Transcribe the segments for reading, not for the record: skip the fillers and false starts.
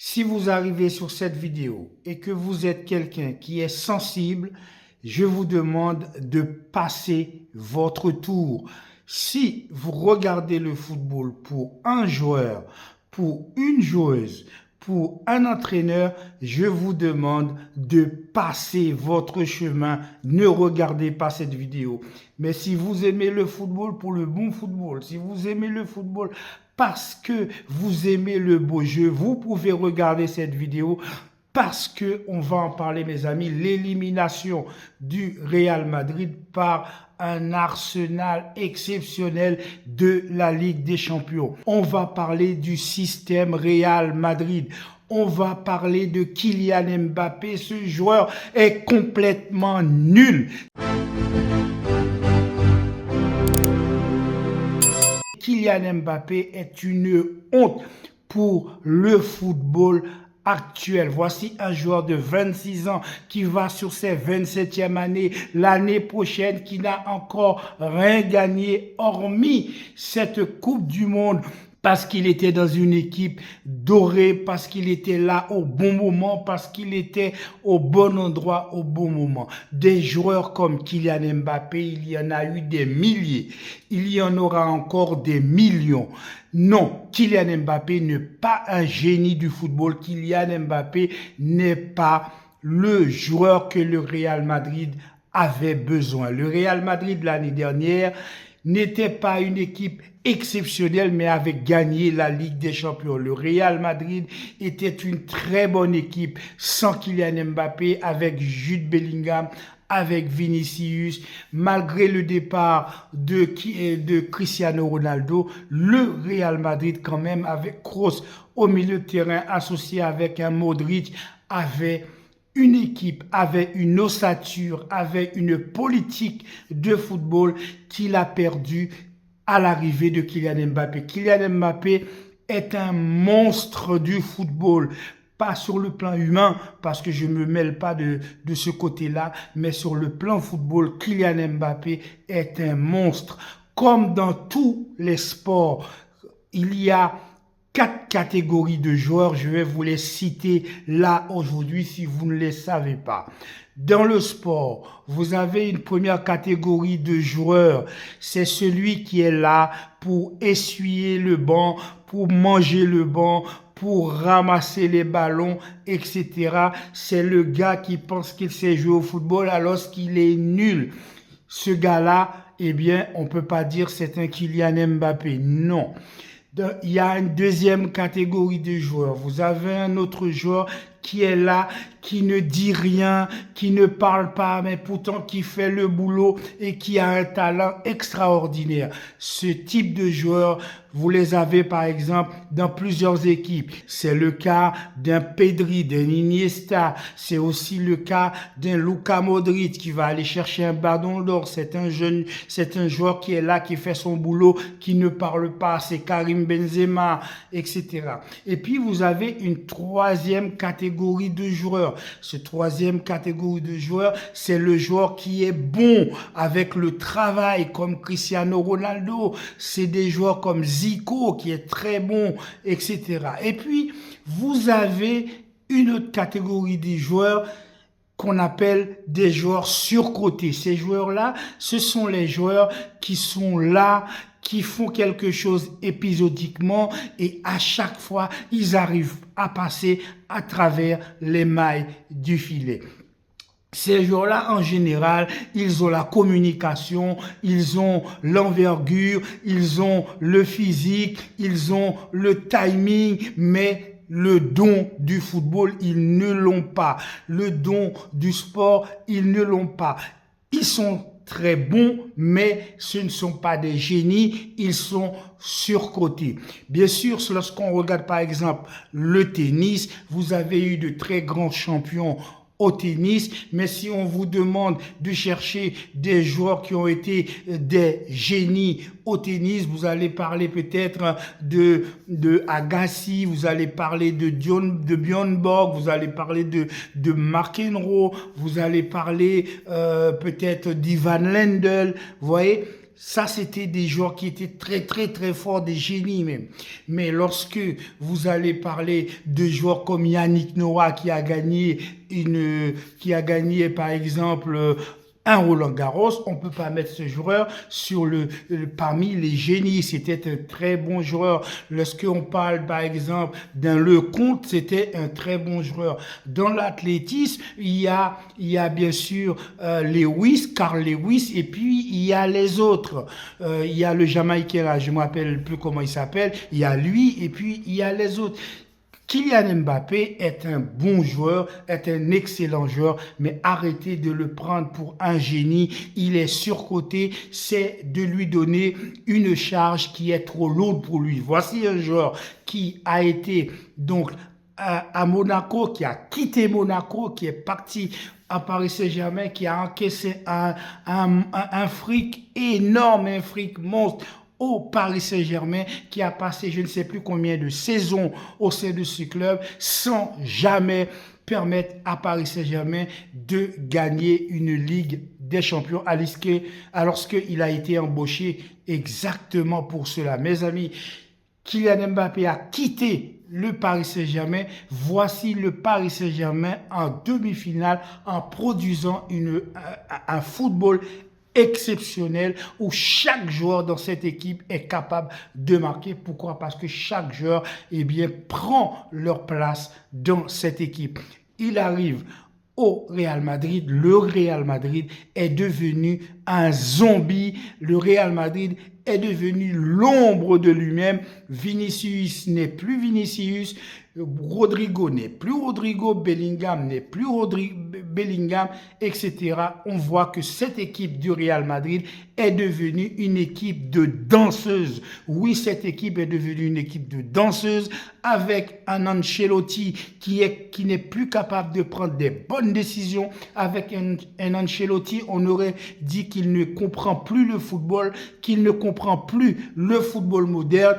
Si vous arrivez sur cette vidéo et que vous êtes quelqu'un qui est sensible, je vous demande de passer votre tour. Si vous regardez le football pour un joueur, pour une joueuse, pour un entraîneur, je vous demande de passer votre chemin. Ne regardez pas cette vidéo. Mais si vous aimez le football pour le bon football, si vous aimez le football parce que vous aimez le beau jeu, vous pouvez regarder cette vidéo parce que on va en parler, mes amis, l'élimination du Real Madrid par un Arsenal exceptionnel de la Ligue des Champions. On va parler du système Real Madrid. On va parler de Kylian Mbappé. Ce joueur est complètement nul. Kylian Mbappé est une honte pour le football actuel. Voici un joueur de 26 ans qui va sur ses 27e années l'année prochaine, qui n'a encore rien gagné hormis cette Coupe du Monde, parce qu'il était dans une équipe dorée, parce qu'il était là au bon moment, parce qu'il était au bon endroit au bon moment. Des joueurs comme Kylian Mbappé, il y en a eu des milliers. Il y en aura encore des millions. Non, Kylian Mbappé n'est pas un génie du football. Kylian Mbappé n'est pas le joueur que le Real Madrid avait besoin. Le Real Madrid l'année dernière n'était pas une équipe exceptionnelle, mais avait gagné la Ligue des Champions. Le Real Madrid était une très bonne équipe sans Kylian Mbappé, avec Jude Bellingham, avec Vinicius. Malgré le départ de Cristiano Ronaldo, le Real Madrid quand même, avec Kroos au milieu de terrain, associé avec un Modric, avait une équipe, avait une ossature, avait une politique de football qu'il a perdu à l'arrivée de Kylian Mbappé. Kylian Mbappé est un monstre du football. Pas sur le plan humain, parce que je ne me mêle pas de ce côté-là, mais sur le plan football, Kylian Mbappé est un monstre. Comme dans tous les sports, il y a 4 catégories de joueurs, je vais vous les citer là aujourd'hui si vous ne les savez pas. Dans le sport, vous avez une première catégorie de joueurs, c'est celui qui est là pour essuyer le banc, pour manger le banc, pour ramasser les ballons, etc. C'est le gars qui pense qu'il sait jouer au football alors qu'il est nul. Ce gars-là, eh bien, on ne peut pas dire c'est un Kylian Mbappé, non. Il y a une deuxième catégorie de joueurs. Vous avez un autre joueur qui est là, qui ne dit rien, qui ne parle pas, mais pourtant qui fait le boulot et qui a un talent extraordinaire. Ce type de joueur, vous les avez par exemple dans plusieurs équipes. C'est le cas d'un Pedri, d'un Iniesta. C'est aussi le cas d'un Luka Modric qui va aller chercher un ballon d'or. C'est un joueur qui est là, qui fait son boulot, qui ne parle pas. C'est Karim Benzema, etc. Et puis vous avez une troisième catégorie de joueurs. Cette troisième catégorie de joueurs, c'est le joueur qui est bon avec le travail, comme Cristiano Ronaldo. C'est des joueurs comme Zico qui est très bon, etc. Et puis, vous avez une autre catégorie de joueurs qu'on appelle des joueurs surcotés. Ces joueurs-là, ce sont les joueurs qui sont là, qui font quelque chose épisodiquement et à chaque fois, ils arrivent à passer à travers les mailles du filet. Ces joueurs-là, en général, ils ont la communication, ils ont l'envergure, ils ont le physique, ils ont le timing, mais le don du football, ils ne l'ont pas. Le don du sport, ils ne l'ont pas. Ils sont très bons, mais ce ne sont pas des génies, ils sont surcotés. Bien sûr, lorsqu'on regarde par exemple le tennis, vous avez eu de très grands champions au tennis, mais si on vous demande de chercher des joueurs qui ont été des génies au tennis, vous allez parler peut-être de Agassi, vous allez parler de Björn Borg, vous allez parler de McEnroe, vous allez parler peut-être d'Ivan Lendl, vous voyez. ça, c'était des joueurs qui étaient très, très, très forts, des génies même. Mais lorsque vous allez parler de joueurs comme Yannick Noah qui a gagné par exemple un Roland-Garros, on peut pas mettre ce joueur parmi les génies. C'était un très bon joueur. Lorsqu'on parle, par exemple, d'un Lecomte, c'était un très bon joueur. Dans l'athlétisme, il y a bien sûr Carl Lewis, et puis il y a les autres. Il y a le Jamaïcain, là, je ne me rappelle plus comment il s'appelle. Il y a lui, et puis il y a les autres. Kylian Mbappé est un bon joueur, est un excellent joueur, mais arrêtez de le prendre pour un génie. Il est surcoté, c'est de lui donner une charge qui est trop lourde pour lui. Voici un joueur qui a été donc à Monaco, qui a quitté Monaco, qui est parti à Paris Saint-Germain, qui a encaissé un fric énorme, un fric monstre au Paris Saint-Germain, qui a passé je ne sais plus combien de saisons au sein de ce club sans jamais permettre à Paris Saint-Germain de gagner une Ligue des Champions alors qu'il a été embauché exactement pour cela. Mes amis, Kylian Mbappé a quitté le Paris Saint-Germain. Voici le Paris Saint-Germain en demi-finale en produisant un football exceptionnel où chaque joueur dans cette équipe est capable de marquer. Pourquoi? Parce que chaque joueur prend leur place dans cette équipe. Il arrive au Real Madrid. Le Real Madrid est devenu un zombie. Le Real Madrid est devenu l'ombre de lui-même. Vinicius n'est plus Vinicius. Rodrigo n'est plus Rodrigo, Bellingham n'est plus Bellingham, etc. On voit que cette équipe du Real Madrid est devenue une équipe de danseuses. Oui, cette équipe est devenue une équipe de danseuses avec un Ancelotti qui n'est plus capable de prendre des bonnes décisions. Avec un Ancelotti, on aurait dit qu'il ne comprend plus le football, qu'il ne comprend plus le football moderne.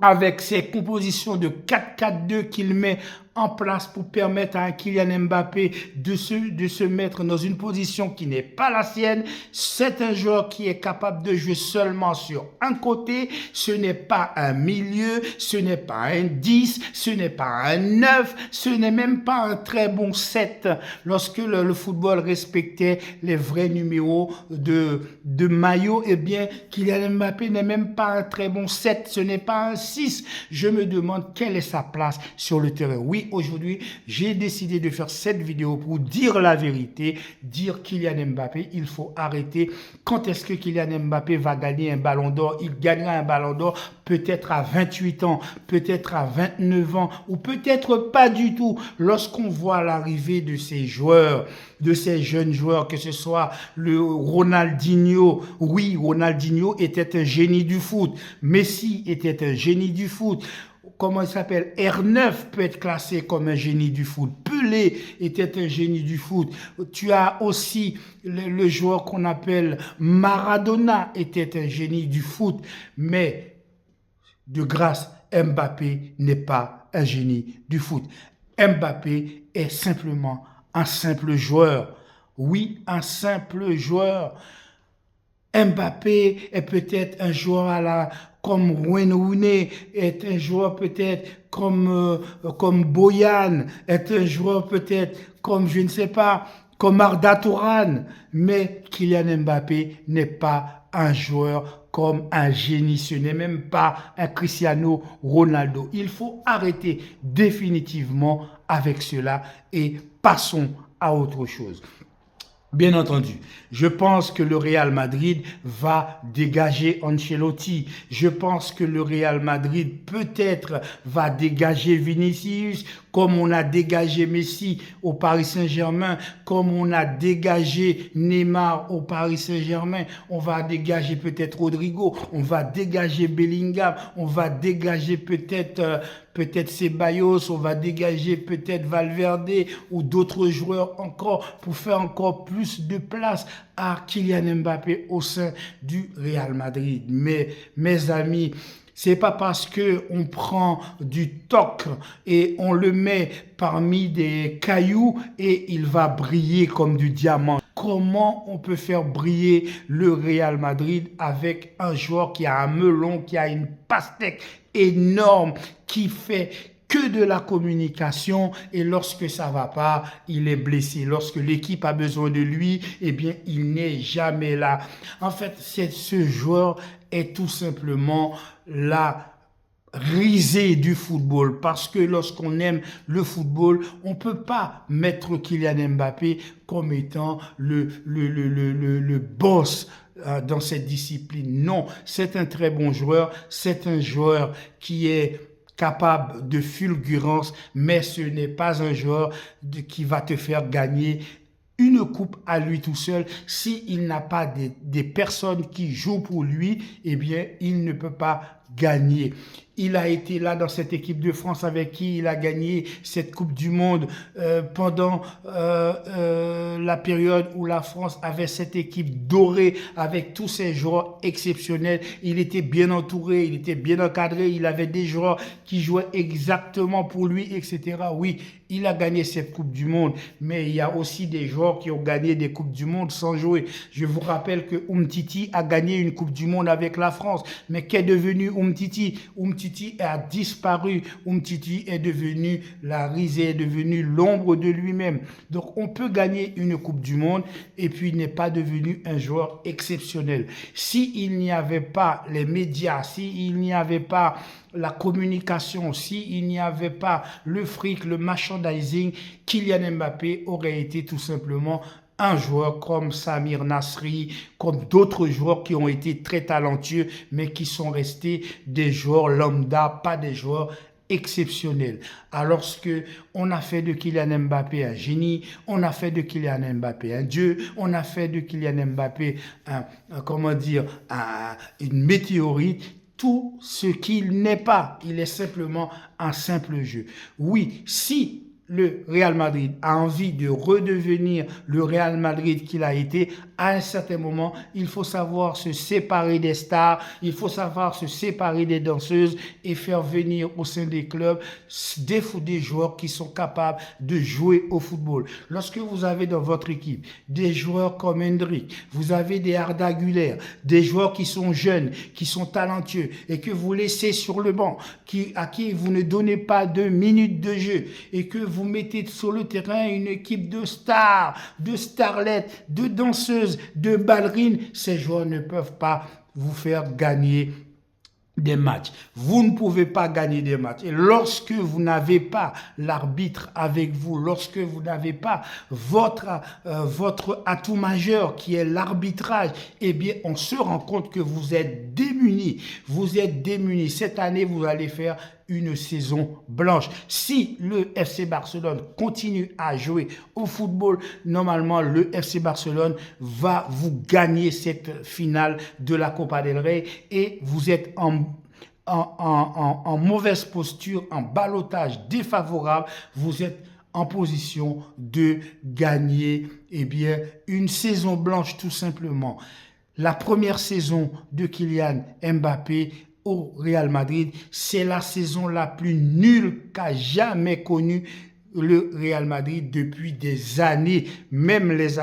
Avec ses compositions de 4-4-2 qu'il met en place pour permettre à Kylian Mbappé de se mettre dans une position qui n'est pas la sienne. C'est un joueur qui est capable de jouer seulement sur un côté. Ce n'est pas un milieu, ce n'est pas un 10, ce n'est pas un 9, ce n'est même pas un très bon 7. Lorsque le football respectait les vrais numéros de maillot, eh bien, Kylian Mbappé n'est même pas un très bon 7, ce n'est pas un 6. Je me demande quelle est sa place sur le terrain. Oui, aujourd'hui, j'ai décidé de faire cette vidéo pour dire la vérité, dire Kylian Mbappé, il faut arrêter. Quand est-ce que Kylian Mbappé va gagner un ballon d'or? Il gagnera un ballon d'or peut-être à 28 ans, peut-être à 29 ans, ou peut-être pas du tout. Lorsqu'on voit l'arrivée de ces joueurs, de ces jeunes joueurs, que ce soit le Ronaldinho. Oui, Ronaldinho était un génie du foot. Messi était un génie du foot. Comment il s'appelle? R9 peut être classé comme un génie du foot. Pelé était un génie du foot. Tu as aussi le joueur qu'on appelle Maradona était un génie du foot. Mais de grâce, Mbappé n'est pas un génie du foot. Mbappé est simplement un simple joueur. Oui, un simple joueur. Mbappé est peut-être un joueur comme Wayne Rooney, est un joueur peut-être comme Boyan, est un joueur peut-être comme, je ne sais pas, comme Arda Turan. Mais Kylian Mbappé n'est pas un joueur comme un génie, ce n'est même pas un Cristiano Ronaldo. Il faut arrêter définitivement avec cela et passons à autre chose. Bien entendu, je pense que le Real Madrid va dégager Ancelotti. Je pense que le Real Madrid peut-être va dégager Vinicius, comme on a dégagé Messi au Paris Saint-Germain, comme on a dégagé Neymar au Paris Saint-Germain. On va dégager peut-être Rodrigo, on va dégager Bellingham, on va dégager peut-être Ceballos, on va dégager peut-être Valverde ou d'autres joueurs encore pour faire encore plus de place à Kylian Mbappé au sein du Real Madrid. Mais mes amis, c'est pas parce que on prend du toc et on le met parmi des cailloux et il va briller comme du diamant. comment on peut faire briller le Real Madrid avec un joueur qui a un melon, qui a une pastèque énorme, qui fait que de la communication, et lorsque ça va pas, il est blessé. Lorsque l'équipe a besoin de lui, eh bien, il n'est jamais là. En fait, ce joueur est tout simplement la risée du football, parce que lorsqu'on aime le football, on peut pas mettre Kylian Mbappé comme étant le boss dans cette discipline. Non, c'est un très bon joueur, c'est un joueur qui est capable de fulgurance, mais ce n'est pas un joueur qui va te faire gagner une coupe à lui tout seul. S'il n'a pas des personnes qui jouent pour lui, eh bien, il ne peut pas gagner. Il a été là dans cette équipe de France avec qui il a gagné cette Coupe du Monde pendant la période où la France avait cette équipe dorée avec tous ces joueurs exceptionnels. Il était bien entouré, il était bien encadré, il avait des joueurs qui jouaient exactement pour lui, etc. Oui, il a gagné cette Coupe du Monde, mais il y a aussi des joueurs qui ont gagné des Coupes du Monde sans jouer. Je vous rappelle que Umtiti a gagné une Coupe du Monde avec la France, mais qu'est devenu Umtiti? Umtiti a disparu. Umtiti est devenu la risée, est devenu l'ombre de lui-même. Donc on peut gagner une Coupe du Monde et puis n'est pas devenu un joueur exceptionnel. S'il n'y avait pas les médias, s'il n'y avait pas la communication, s'il n'y avait pas le fric, le merchandising, Kylian Mbappé aurait été tout simplement un joueur comme Samir Nasri, comme d'autres joueurs qui ont été très talentueux, mais qui sont restés des joueurs lambda, pas des joueurs exceptionnels. Alors que on a fait de Kylian Mbappé un génie, on a fait de Kylian Mbappé un dieu, on a fait de Kylian Mbappé une météorite. Tout ce qu'il n'est pas, il est simplement un simple jeu. Oui, si le Real Madrid a envie de redevenir le Real Madrid qu'il a été, à un certain moment, il faut savoir se séparer des stars, il faut savoir se séparer des danseuses et faire venir au sein des clubs des joueurs qui sont capables de jouer au football. Lorsque vous avez dans votre équipe des joueurs comme Hendrick, vous avez des Arda Güler, des joueurs qui sont jeunes, qui sont talentueux et que vous laissez sur le banc, à qui vous ne donnez pas 2 minutes de jeu et que vous mettez sur le terrain une équipe de stars, de starlettes, de danseuses, de ballerines, ces joueurs ne peuvent pas vous faire gagner des matchs. Vous ne pouvez pas gagner des matchs. Et lorsque vous n'avez pas l'arbitre avec vous, lorsque vous n'avez pas votre atout majeur qui est l'arbitrage, eh bien, on se rend compte que vous êtes démunis. Vous êtes démunis. Cette année, vous allez faire une saison blanche. Si le FC Barcelone continue à jouer au football, normalement, le FC Barcelone va vous gagner cette finale de la Copa del Rey et vous êtes en mauvaise posture, en ballottage défavorable, vous êtes en position de gagner une saison blanche tout simplement. La première saison de Kylian Mbappé au Real Madrid, c'est la saison la plus nulle qu'a jamais connue le Real Madrid depuis des années, même les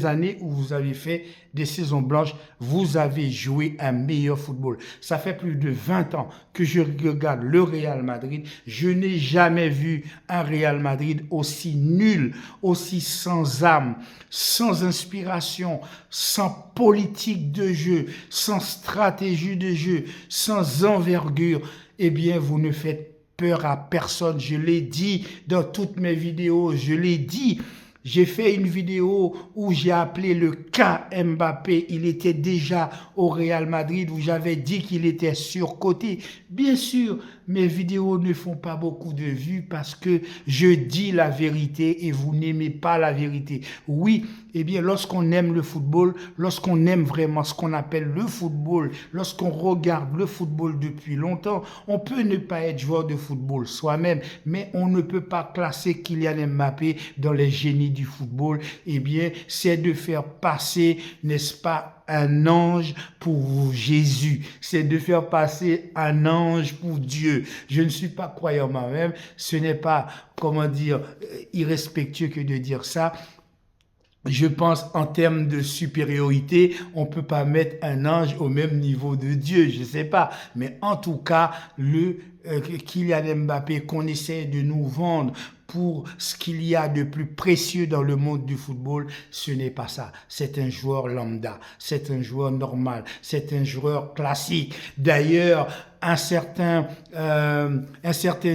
années où vous avez fait des saisons blanches, vous avez joué un meilleur football. Ça fait plus de 20 ans que je regarde le Real Madrid. Je n'ai jamais vu un Real Madrid aussi nul, aussi sans âme, sans inspiration, sans politique de jeu, sans stratégie de jeu, sans envergure. Eh bien, vous ne faites peur à personne. Je l'ai dit dans toutes mes vidéos, je l'ai dit. J'ai fait une vidéo où j'ai appelé le cas Mbappé. Il était déjà au Real Madrid où j'avais dit qu'il était surcoté. Bien sûr, mes vidéos ne font pas beaucoup de vues parce que je dis la vérité et vous n'aimez pas la vérité. Oui, eh bien, lorsqu'on aime le football, lorsqu'on aime vraiment ce qu'on appelle le football, lorsqu'on regarde le football depuis longtemps, on peut ne pas être joueur de football soi-même, mais on ne peut pas classer Kylian Mbappé dans les génies du football. Eh bien, c'est de faire passer, n'est-ce pas, un ange pour Jésus. C'est de faire passer un ange pour Dieu. Je ne suis pas croyant moi-même. Ce n'est pas, irrespectueux que de dire ça. je pense en termes de supériorité, on peut pas mettre un ange au même niveau de Dieu, je sais pas. Mais en tout cas, Kylian Mbappé qu'on essaie de nous vendre pour ce qu'il y a de plus précieux dans le monde du football, ce n'est pas ça. C'est un joueur lambda, c'est un joueur normal, c'est un joueur classique. D'ailleurs, un certain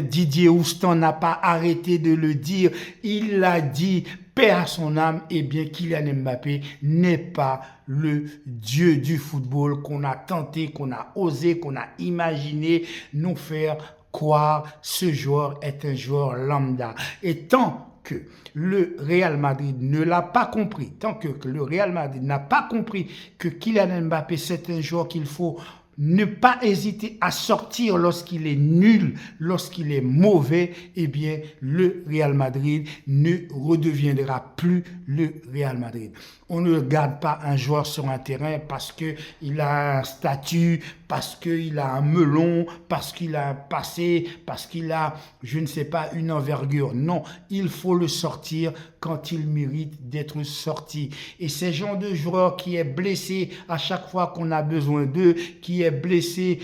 Didier Houston n'a pas arrêté de le dire. Il l'a dit, paix à son âme. Eh bien, Kylian Mbappé n'est pas le dieu du football qu'on a tenté, qu'on a osé, qu'on a imaginé nous faire croire. Ce joueur est un joueur lambda. Et tant que le Real Madrid ne l'a pas compris, tant que le Real Madrid n'a pas compris que Kylian Mbappé, c'est un joueur qu'il faut ne pas hésiter à sortir lorsqu'il est nul, lorsqu'il est mauvais, eh bien, le Real Madrid ne redeviendra plus le Real Madrid. On ne garde pas un joueur sur un terrain parce qu'il a un statut, parce qu'il a un melon, parce qu'il a un passé, parce qu'il a, je ne sais pas, une envergure. Non, il faut le sortir quand il mérite d'être sorti. Et ces gens de joueurs qui est blessé à chaque fois qu'on a besoin d'eux, qui est blessé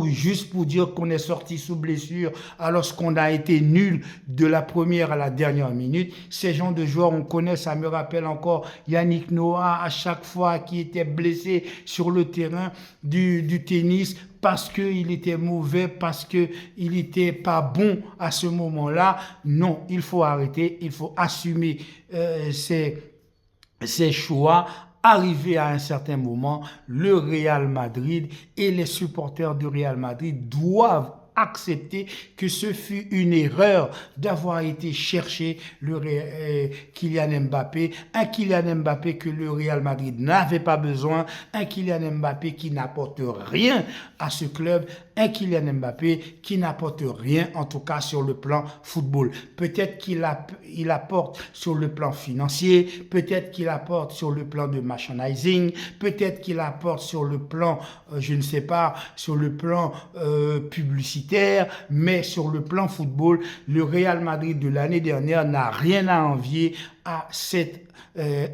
juste pour dire qu'on est sorti sous blessure alors qu'on a été nul de la première à la dernière minute. Ces gens de joueurs, on connaît, ça me rappelle encore Yannick Noah à chaque fois qui était blessé sur le terrain du tennis parce qu'il était mauvais, parce qu'il n'était pas bon à ce moment-là. Non, il faut arrêter, il faut assumer ses choix. Arrivé à un certain moment, le Real Madrid et les supporters du Real Madrid doivent accepter que ce fut une erreur d'avoir été chercher Kylian Mbappé, un Kylian Mbappé que le Real Madrid n'avait pas besoin, un Kylian Mbappé qui n'apporte rien à ce club, un Kylian Mbappé qui n'apporte rien, en tout cas sur le plan football. Peut-être qu'il apporte sur le plan financier, peut-être qu'il apporte sur le plan de merchandising, peut-être qu'il apporte sur le plan, je ne sais pas, sur le plan publicitaire, mais sur le plan football, le Real Madrid de l'année dernière n'a rien à envier à cette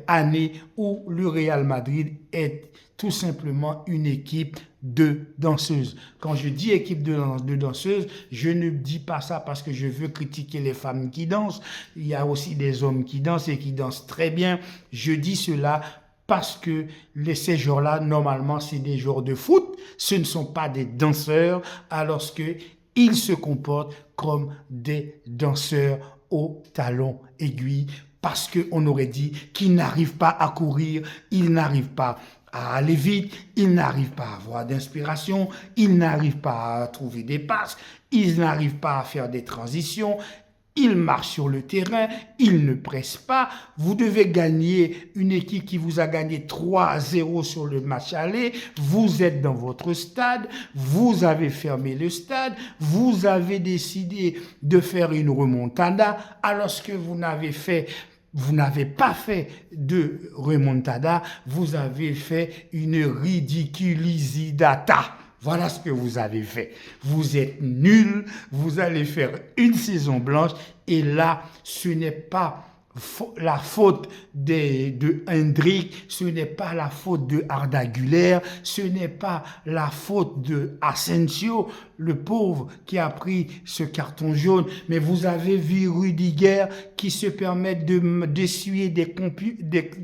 année où le Real Madrid est tout simplement une équipe de danseuses. Quand je dis équipe de danseuses, je ne dis pas ça parce que je veux critiquer les femmes qui dansent. Il y a aussi des hommes qui dansent et qui dansent très bien. Je dis cela parce que ces joueurs-là, normalement, c'est des joueurs de foot. Ce ne sont pas des danseurs, alors qu'ils se comportent comme des danseurs au talon aiguille, parce qu'on aurait dit qu'ils n'arrivent pas à courir, ils n'arrivent pas à aller vite, ils n'arrivent pas à avoir d'inspiration, ils n'arrivent pas à trouver des passes, ils n'arrivent pas à faire des transitions. Ils marchent sur le terrain, ils ne pressent pas. Vous devez gagner une équipe qui vous a gagné 3-0 sur le match aller. Vous êtes dans votre stade, vous avez fermé le stade, vous avez décidé de faire une remontada alors que vous n'avez pas fait de remontada, vous avez fait une ridiculisidata. Voilà ce que vous avez fait. Vous êtes nul, vous allez faire une saison blanche et là, ce n'est pas la faute de Hendrick, ce n'est pas la faute de Arda Güler, ce n'est pas la faute de Asensio, le pauvre qui a pris ce carton jaune, mais vous avez vu Rudiger qui se permet d'essuyer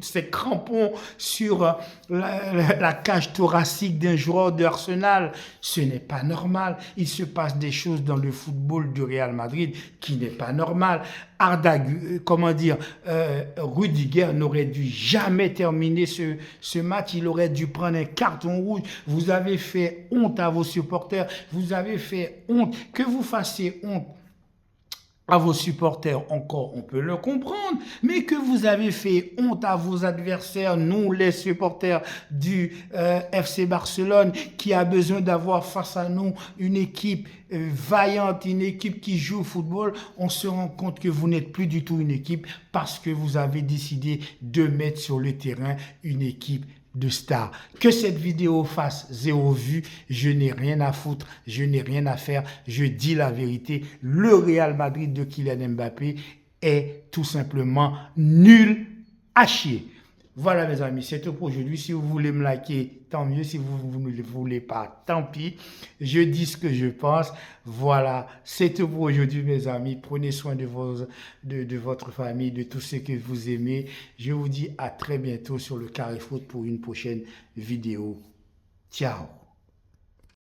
ses crampons sur la cage thoracique d'un joueur d'Arsenal. Ce n'est pas normal. Il se passe des choses dans le football du Real Madrid qui n'est pas normal. Rudiger n'aurait dû jamais terminer ce match. Il aurait dû prendre un carton rouge. Vous avez fait honte à vos supporters. Vous avez fait honte. Que vous fassiez honte à vos supporters, encore, on peut le comprendre, mais que vous avez fait honte à vos adversaires, nous, les supporters du FC Barcelone, qui a besoin d'avoir face à nous une équipe vaillante, une équipe qui joue au football, on se rend compte que vous n'êtes plus du tout une équipe parce que vous avez décidé de mettre sur le terrain une équipe de stars. Que cette vidéo fasse 0 vues, je n'ai rien à foutre, je n'ai rien à faire, je dis la vérité. Le Real Madrid de Kylian Mbappé est tout simplement nul à chier. Voilà mes amis, c'est tout pour aujourd'hui. Si vous voulez me liker, tant mieux. Si vous ne le voulez pas, tant pis. Je dis ce que je pense. Voilà, c'est tout pour aujourd'hui mes amis. Prenez soin de votre famille, de tous ceux que vous aimez. Je vous dis à très bientôt sur le Carré Foot pour une prochaine vidéo. Ciao.